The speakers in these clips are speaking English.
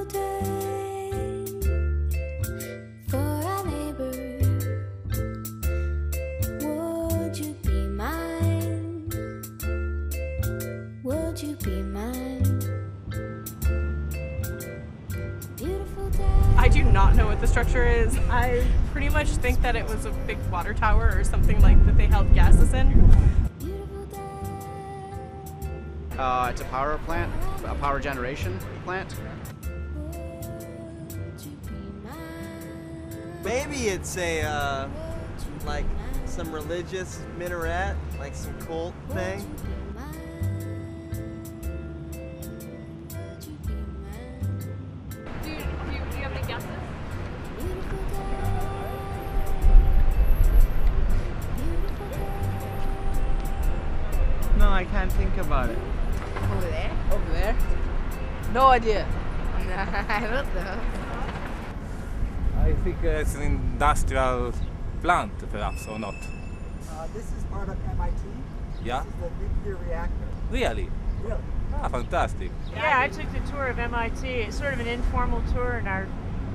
beautiful day for our neighbor. Would you be mine? Would you be mine? Beautiful day. I do not know what the structure is. I pretty much think that it was a big water tower or something like that they held gases in. Beautiful day. It's a power plant, a power generation plant. Would you be mine? Maybe it's a, like some religious minaret, like some cult thing. Do you have any guesses? No, I can't think about it. Over there? Over there? No idea. I don't know. I think it's an industrial plant, perhaps, or not. This is part of MIT. Yeah? This is the nuclear reactor. Really? Really? Ah, fantastic. Yeah, I took the tour of MIT. It's sort of an informal tour, and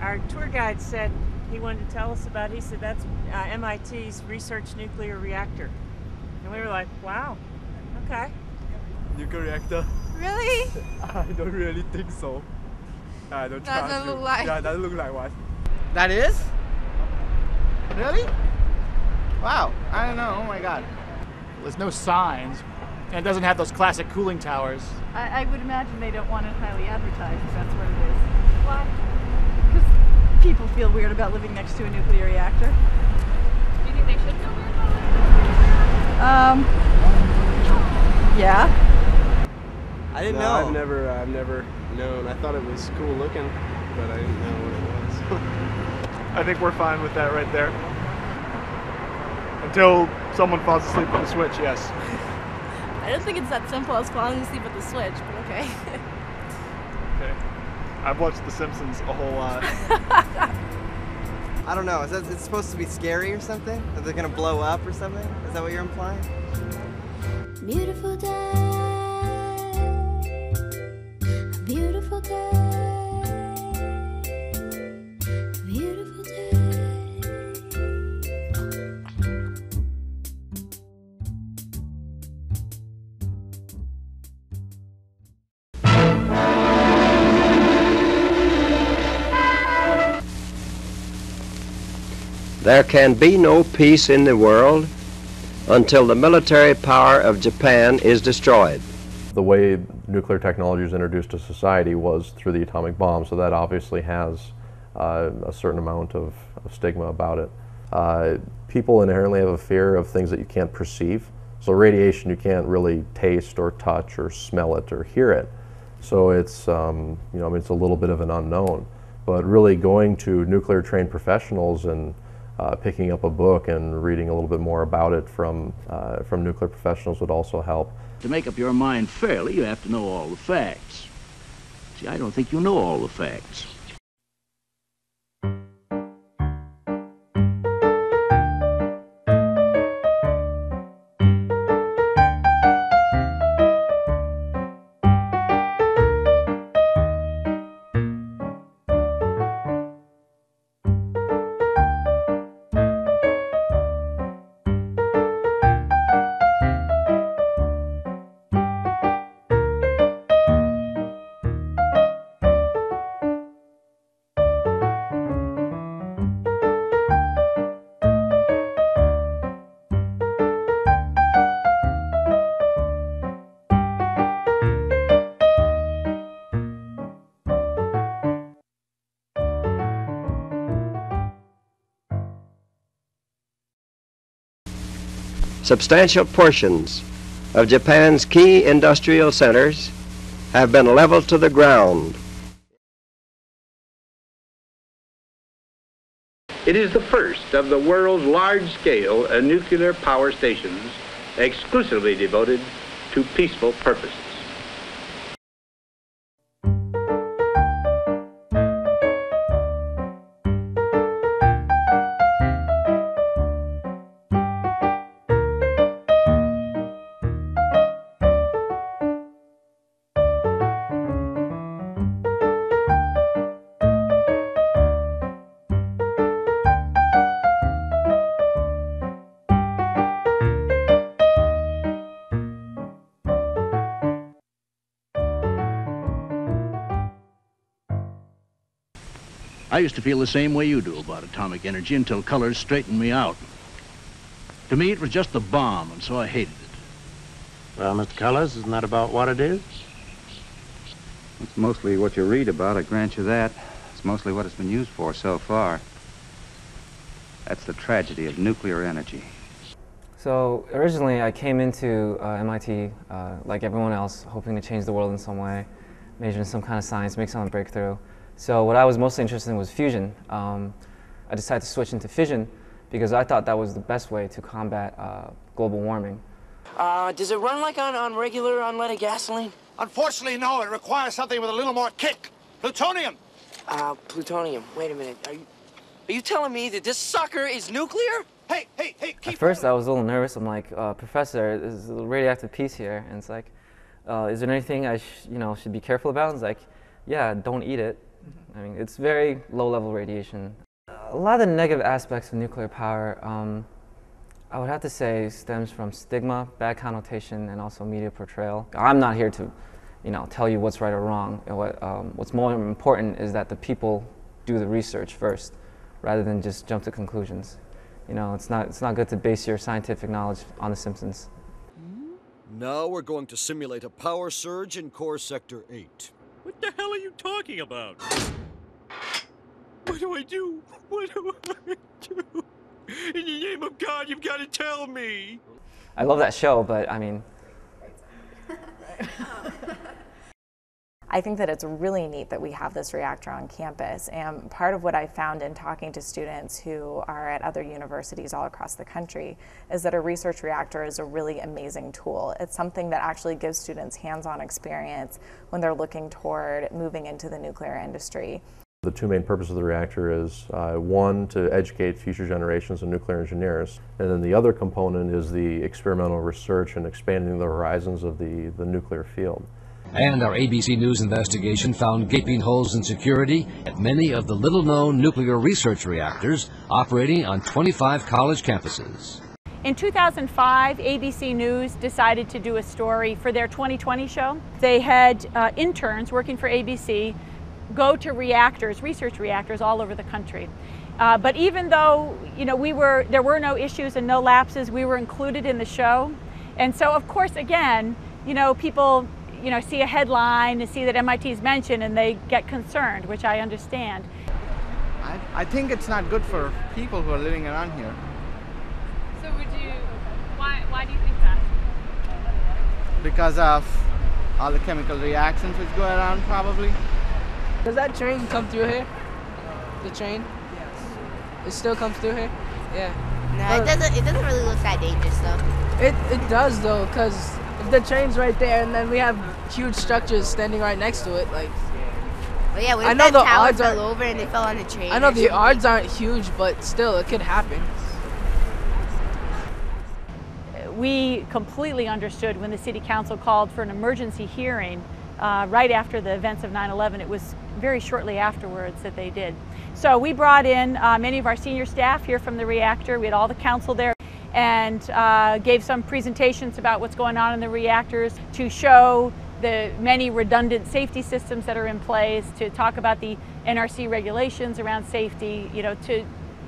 our tour guide said he wanted to tell us about it. He said that's MIT's Research Nuclear Reactor. And we were like, wow, okay. Nuclear reactor? Really? I don't really think so. I don't trust Doesn't you. look like. Yeah, doesn't look like one. That is? Really? Wow, I don't know, oh my god. There's no signs, and it doesn't have those classic cooling towers. I would imagine they don't want it highly advertised if that's what it is. Why? Because people feel weird about living next to a nuclear reactor. Do you think they should feel weird about it? Yeah. I didn't know. I've never known. I thought it was cool looking, but I didn't know what it was. I think we're fine with that right there. Until someone falls asleep with the switch, yes. I don't think it's that simple as falling asleep with the switch, but okay. Okay. I've watched The Simpsons a whole lot. I don't know. It's supposed to be scary or something? That they're gonna blow up or something? Is that what you're implying? Beautiful day. A beautiful day. A beautiful day. There can be no peace in the world until the military power of Japan is destroyed. The way nuclear technology was introduced to society was through the atomic bomb, so that obviously has a certain amount of stigma about it. People inherently have a fear of things that you can't perceive. So radiation, you can't really taste or touch or smell it or hear it. So it's, it's a little bit of an unknown. But really going to nuclear trained professionals and picking up a book and reading a little bit more about it from nuclear professionals would also help. To make up your mind fairly, you have to know all the facts. See, I don't think you know all the facts. Substantial portions of Japan's key industrial centers have been leveled to the ground. It is the first of the world's large-scale nuclear power stations exclusively devoted to peaceful purposes. I used to feel the same way you do about atomic energy until Colors straightened me out. To me, it was just the bomb, and so I hated it. Well, Mr. Colors, isn't that about what it is? It's mostly what you read about, I grant you that. It's mostly what it's been used for so far. That's the tragedy of nuclear energy. So originally I came into MIT, like everyone else, hoping to change the world in some way, major in some kind of science, make some breakthrough. So what I was mostly interested in was fusion. I decided to switch into fission because I thought that was the best way to combat global warming. Does it run like on regular unleaded gasoline? Unfortunately, no. It requires something with a little more kick. Plutonium. Plutonium. Wait a minute. Are you telling me that this sucker is nuclear? Hey, At first I was a little nervous. I'm like, Professor, there's a radioactive piece here. And it's like, is there anything I should be careful about? And it's like, yeah, don't eat it. I mean, it's very low-level radiation. A lot of the negative aspects of nuclear power, I would have to say, stems from stigma, bad connotation, and also media portrayal. I'm not here to, tell you what's right or wrong. What's more important is that the people do the research first, rather than just jump to conclusions. It's not good to base your scientific knowledge on The Simpsons. Now we're going to simulate a power surge in core sector 8. What the hell are you talking about? What do I do? What do I do? In the name of God, you've got to tell me. I love that show, but I mean... I think that it's really neat that we have this reactor on campus, and part of what I found in talking to students who are at other universities all across the country is that a research reactor is a really amazing tool. It's something that actually gives students hands-on experience when they're looking toward moving into the nuclear industry. The two main purposes of the reactor is one, to educate future generations of nuclear engineers, and then the other component is the experimental research and expanding the horizons of the nuclear field. And our ABC News investigation found gaping holes in security at many of the little-known nuclear research reactors operating on 25 college campuses. In 2005, ABC News decided to do a story for their 2020 show. They had interns working for ABC go to reactors, research reactors all over the country. But even though there were no issues and no lapses, we were included in the show. And so, of course, again, people see a headline and see that MIT is mentioned and they get concerned, which I understand. I think it's not good for people who are living around here. So why do you think that? Because of all the chemical reactions which go around, probably. Does that train come through here? The train? Yes. It still comes through here? Yeah. No, it doesn't really look that dangerous though. It does though, because if the train's right there and then we have huge structures standing right next to it, like... Well, yeah, what if that tower fell over and it fell on the train? I know the odds aren't huge, but still, it could happen. We completely understood when the City Council called for an emergency hearing right after the events of 9/11. It was very shortly afterwards that they did. So we brought in many of our senior staff here from the reactor. We had all the council there, and gave some presentations about what's going on in the reactors to show the many redundant safety systems that are in place, to talk about the NRC regulations around safety, to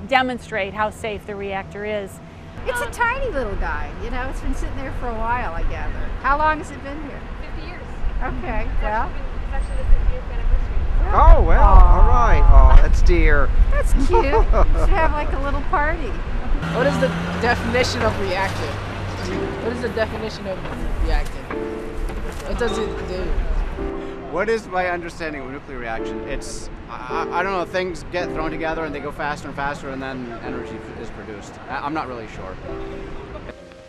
demonstrate how safe the reactor is. It's a tiny little guy, it's been sitting there for a while, I gather. How long has it been here? 50 years. Okay, well. It's actually the 50th anniversary. Oh, well, all right. Oh, that's dear. That's cute. You should have like a little party. What is the definition of reactor? What is the definition of reactor? What does it do? What is my understanding of a nuclear reaction? It's, I don't know, things get thrown together and they go faster and faster and then energy is produced. I'm not really sure.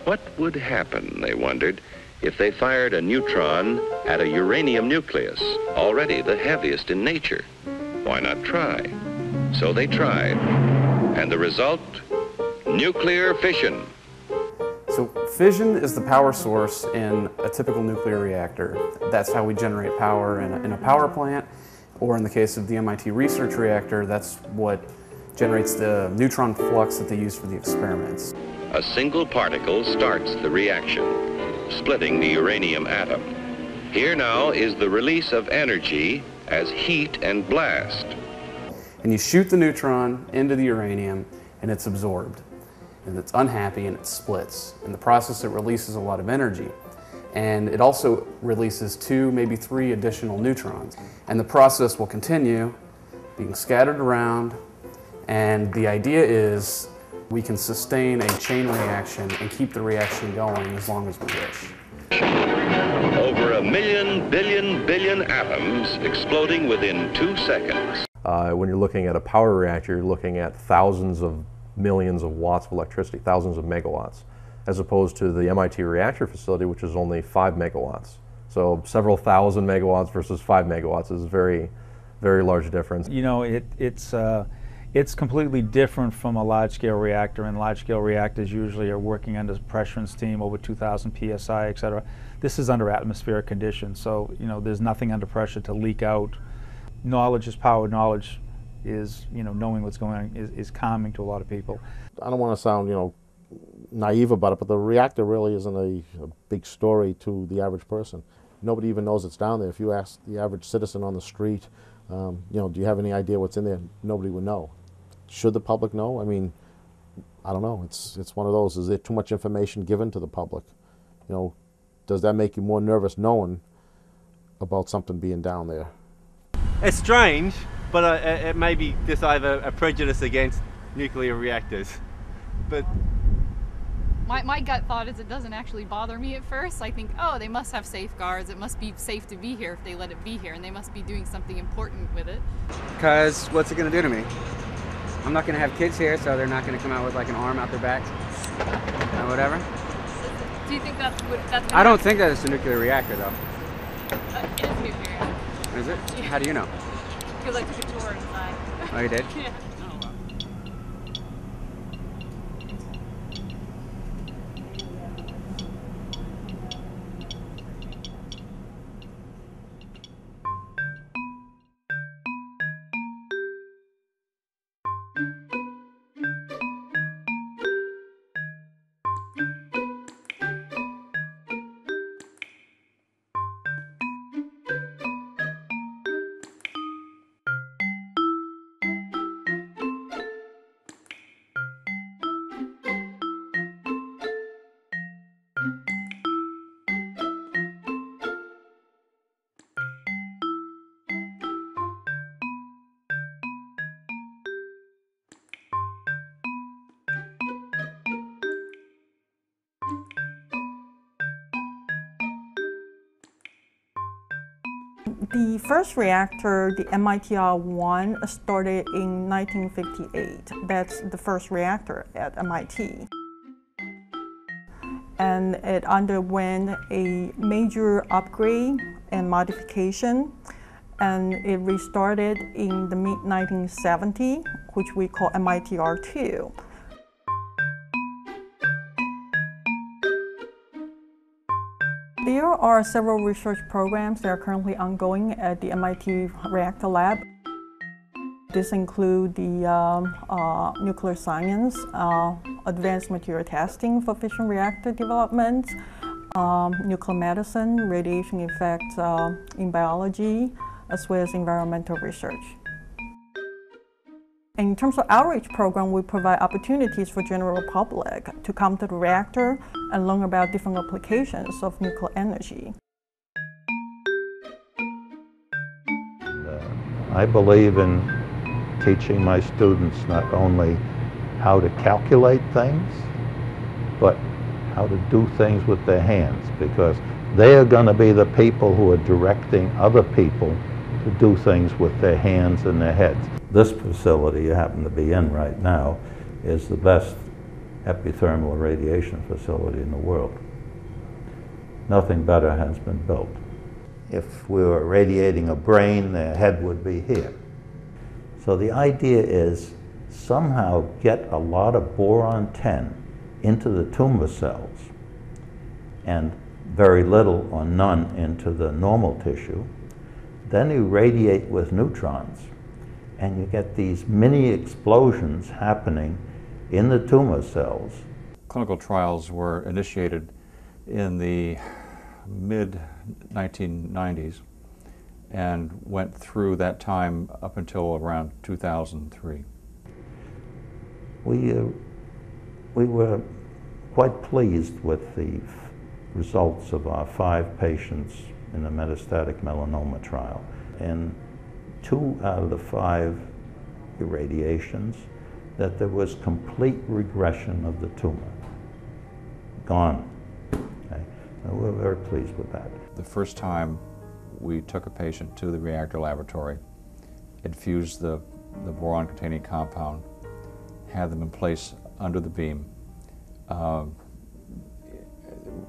What would happen, they wondered, if they fired a neutron at a uranium nucleus, already the heaviest in nature? Why not try? So they tried. And the result? Nuclear fission. So fission is the power source in a typical nuclear reactor. That's how we generate power in a power plant, or in the case of the MIT Research Reactor, that's what generates the neutron flux that they use for the experiments. A single particle starts the reaction, splitting the uranium atom. Here now is the release of energy as heat and blast. And you shoot the neutron into the uranium and it's absorbed. And it's unhappy and it splits. In the process, it releases a lot of energy. And it also releases 2, maybe 3 additional neutrons. And the process will continue being scattered around. And the idea is we can sustain a chain reaction and keep the reaction going as long as we wish. Over 1,000,000 billion atoms exploding within 2 seconds. When you're looking at a power reactor, you're looking at thousands of millions of watts of electricity, thousands of megawatts, as opposed to the MIT reactor facility, which is only 5 megawatts. So several thousand megawatts versus 5 megawatts is a very, very large difference. You know, it's completely different from a large-scale reactor, and large-scale reactors usually are working under pressure and steam over 2,000 psi, et cetera. This is under atmospheric conditions, so you know there's nothing under pressure to leak out. Knowledge is power. Knowledge is, you know, knowing what's going on is calming to a lot of people. I don't want to sound, you know, naive about it, but the reactor really isn't a big story to the average person. Nobody even knows it's down there. If you ask the average citizen on the street, you know, do you have any idea what's in there? Nobody would know. Should the public know? I mean, I don't know. It's one of those. Is there too much information given to the public? You know, does that make you more nervous knowing about something being down there? It's strange, but it may be just I have a prejudice against nuclear reactors. But my gut thought is it doesn't actually bother me at first. I think, oh, they must have safeguards. It must be safe to be here if they let it be here, and they must be doing something important with it. Because what's it going to do to me? I'm not going to have kids here, so they're not going to come out with like an arm out their back or whatever. Do you think that's I don't think that it's a nuclear reactor, though. It is a nuclear reactor. Is it? Yeah. How do you know? Because I took a tour inside. Oh, you did? Yeah. The first reactor, the MITR-1, started in 1958. That's the first reactor at MIT. And it underwent a major upgrade and modification, and it restarted in the mid-1970s, which we call MITR-2. There are several research programs that are currently ongoing at the MIT Reactor Lab. This includes the nuclear science, advanced material testing for fission reactor development, nuclear medicine, radiation effects in biology, as well as environmental research. In terms of outreach program, we provide opportunities for general public to come to the reactor and learn about different applications of nuclear energy. I believe in teaching my students not only how to calculate things, but how to do things with their hands, because they are going to be the people who are directing other people to do things with their hands and their heads. This facility you happen to be in right now is the best epithermal radiation facility in the world. Nothing better has been built. If we were radiating a brain, their head would be here. So the idea is somehow get a lot of boron-10 into the tumor cells and very little or none into the normal tissue. Then you radiate with neutrons, and you get these mini explosions happening in the tumor cells. Clinical trials were initiated in the mid-1990s, and went through that time up until around 2003. We were quite pleased with the results of our 5 patients in the metastatic melanoma trial. In 2 out of the 5 irradiations, that there was complete regression of the tumor. Gone. Okay? And we're very pleased with that. The first time we took a patient to the reactor laboratory, infused the boron-containing compound, had them in place under the beam,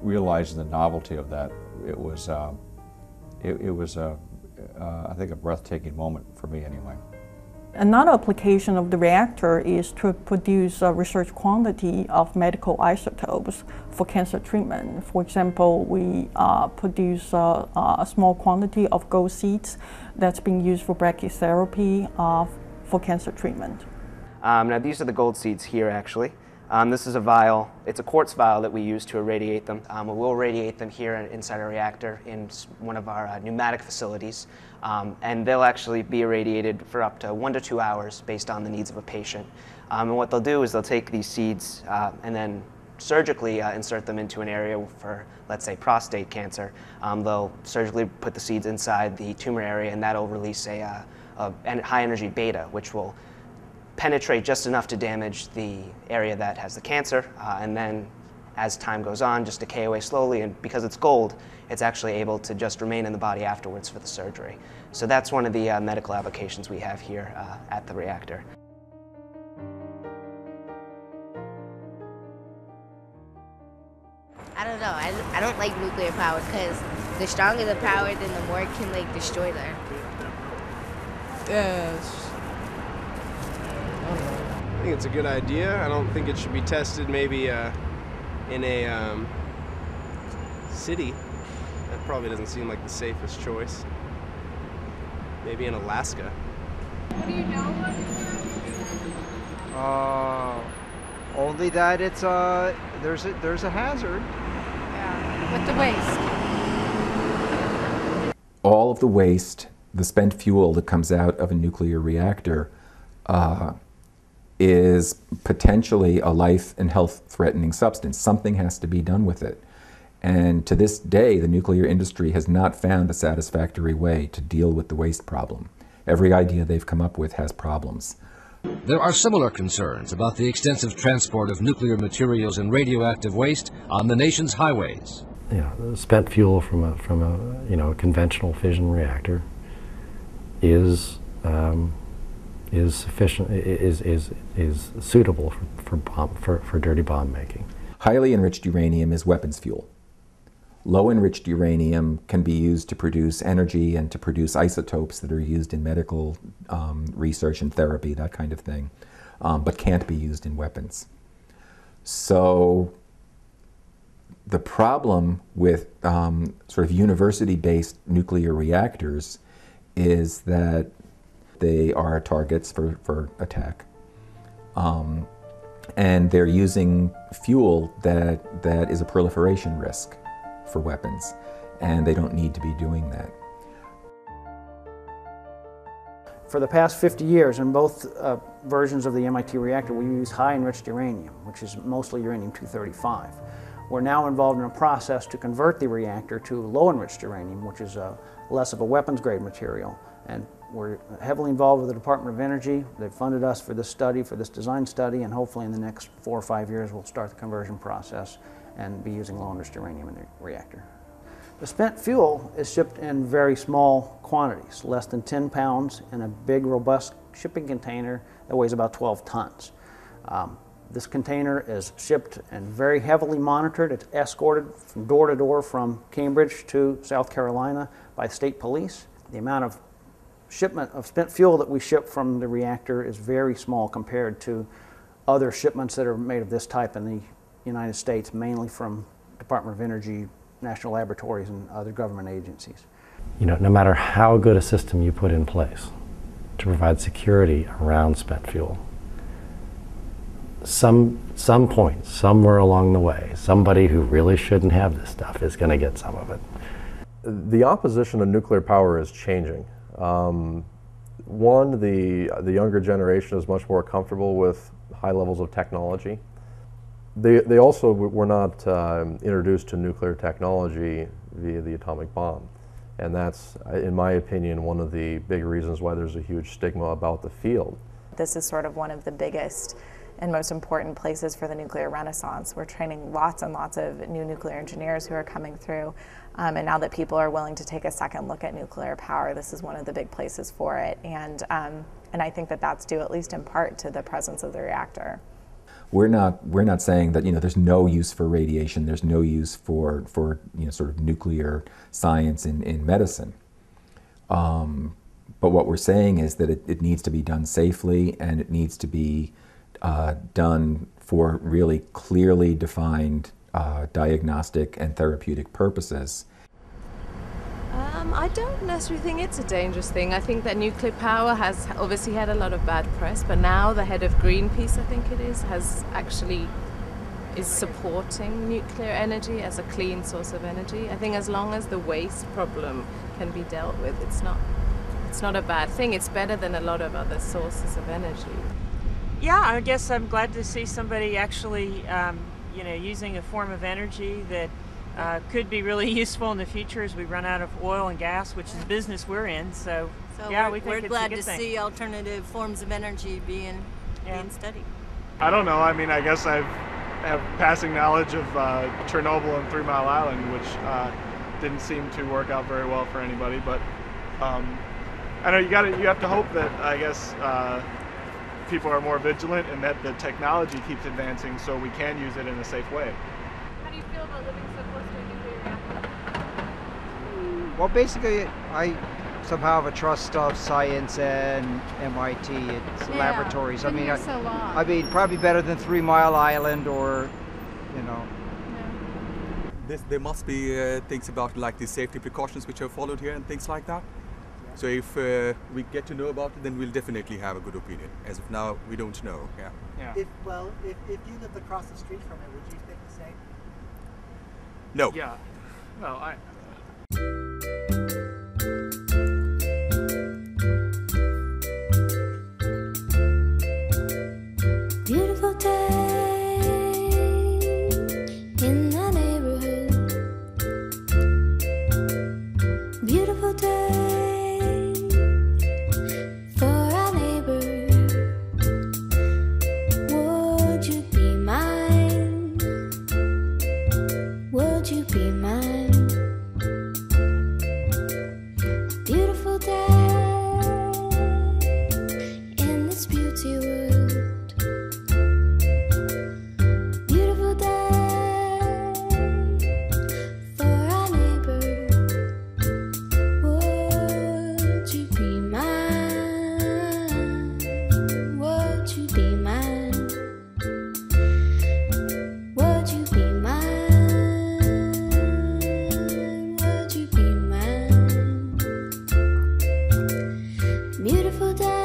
realizing the novelty of that, it was I think a breathtaking moment for me anyway. Another application of the reactor is to produce a research quantity of medical isotopes for cancer treatment. For example, we produce a small quantity of gold seeds that's being used for brachytherapy for cancer treatment. Now these are the gold seeds here actually. This is a vial, it's a quartz vial that we use to irradiate them. We'll irradiate them here inside our reactor in one of our pneumatic facilities. And they'll actually be irradiated for up to 1 to 2 hours based on the needs of a patient. And what they'll do is they'll take these seeds and then surgically insert them into an area for, let's say, prostate cancer. They'll surgically put the seeds inside the tumor area, and that'll release a high energy beta, which will penetrate just enough to damage the area that has the cancer, and then as time goes on, just decay away slowly, and because it's gold, it's actually able to just remain in the body afterwards for the surgery. So that's one of the medical applications we have here at the reactor. I don't know. I don't like nuclear power because the stronger the power, then the more it can like destroy there. Yes. I think it's a good idea. I don't think it should be tested maybe in a city. That probably doesn't seem like the safest choice. Maybe in Alaska. What do you know about it? Only that it's there's a hazard. Yeah. With the waste. All of the waste, the spent fuel that comes out of a nuclear reactor, is potentially a life and health threatening substance. Something has to be done with it. And to this day, the nuclear industry has not found a satisfactory way to deal with the waste problem. Every idea they've come up with has problems. There are similar concerns about the extensive transport of nuclear materials and radioactive waste on the nation's highways. Yeah, spent fuel from a conventional fission reactor is sufficient, is suitable for dirty bomb making. Highly enriched uranium is weapons fuel. Low enriched uranium can be used to produce energy and to produce isotopes that are used in medical research and therapy, that kind of thing, but can't be used in weapons. So the problem with sort of university-based nuclear reactors is that they are targets for attack. And they're using fuel that is a proliferation risk for weapons, and they don't need to be doing that. For the past 50 years, in both versions of the MIT reactor, we use high enriched uranium, which is mostly uranium-235. We're now involved in a process to convert the reactor to low enriched uranium, which is less of a weapons grade material. And we're heavily involved with the Department of Energy. They've funded us for this study, for this design study, and hopefully in the next 4 or 5 years we'll start the conversion process and be using low enriched uranium in the reactor. The spent fuel is shipped in very small quantities, less than 10 pounds, in a big, robust shipping container that weighs about 12 tons. This container is shipped and very heavily monitored. It's escorted from door to door from Cambridge to South Carolina by state police. The amount of shipment of spent fuel that we ship from the reactor is very small compared to other shipments that are made of this type in the United States, mainly from Department of Energy, national laboratories, and other government agencies. You know, no matter how good a system you put in place to provide security around spent fuel, some point, somewhere along the way, somebody who really shouldn't have this stuff is going to get some of it. The opposition to nuclear power is changing. One, the younger generation is much more comfortable with high levels of technology. They also were not introduced to nuclear technology via the atomic bomb. And that's, in my opinion, one of the big reasons why there's a huge stigma about the field. This is sort of one of the biggest and most important places for the nuclear renaissance. We're training lots and lots of new nuclear engineers who are coming through. And now that people are willing to take a second look at nuclear power, this is one of the big places for it. And I think that that's due, at least in part, to the presence of the reactor. We're not saying that there's no use for radiation, there's no use for sort of nuclear science in medicine. But what we're saying is that it needs to be done safely, and it needs to be done for really clearly defined diagnostic and therapeutic purposes. I don't necessarily think it's a dangerous thing. I think that nuclear power has obviously had a lot of bad press, but now the head of Greenpeace, I think it is supporting nuclear energy as a clean source of energy. I think as long as the waste problem can be dealt with, it's not a bad thing. It's better than a lot of other sources of energy. Yeah, I guess I'm glad to see somebody actually, using a form of energy that could be really useful in the future as we run out of oil and gas, which is the business we're in. So yeah, we think we're it's glad a good to thing. see alternative forms of energy being studied. I don't know. I mean, I guess I have passing knowledge of Chernobyl and 3 Mile Island, which didn't seem to work out very well for anybody. But I know you have to hope that, I guess, people are more vigilant and that the technology keeps advancing so we can use it in a safe way. How do you feel about living so close to a nuclear reactor? Well, basically, I somehow have a trust of science and MIT. It's laboratories. I mean, probably better than 3 Mile Island or, There must be things about like the safety precautions which are followed here and things like that. So if we get to know about it, then we'll definitely have a good opinion. As of now, we don't know. Yeah. If you lived across the street from it, would you think the same? No. Yeah. Well, Beautiful day in the neighborhood. Beautiful day for our neighbor. Would you be mine? Would you be mine? Beautiful day in this beauty world. Beautiful day for our neighbor. Would you be mine? Would you be mine? Would you be mine? Would you be mine? Beautiful day.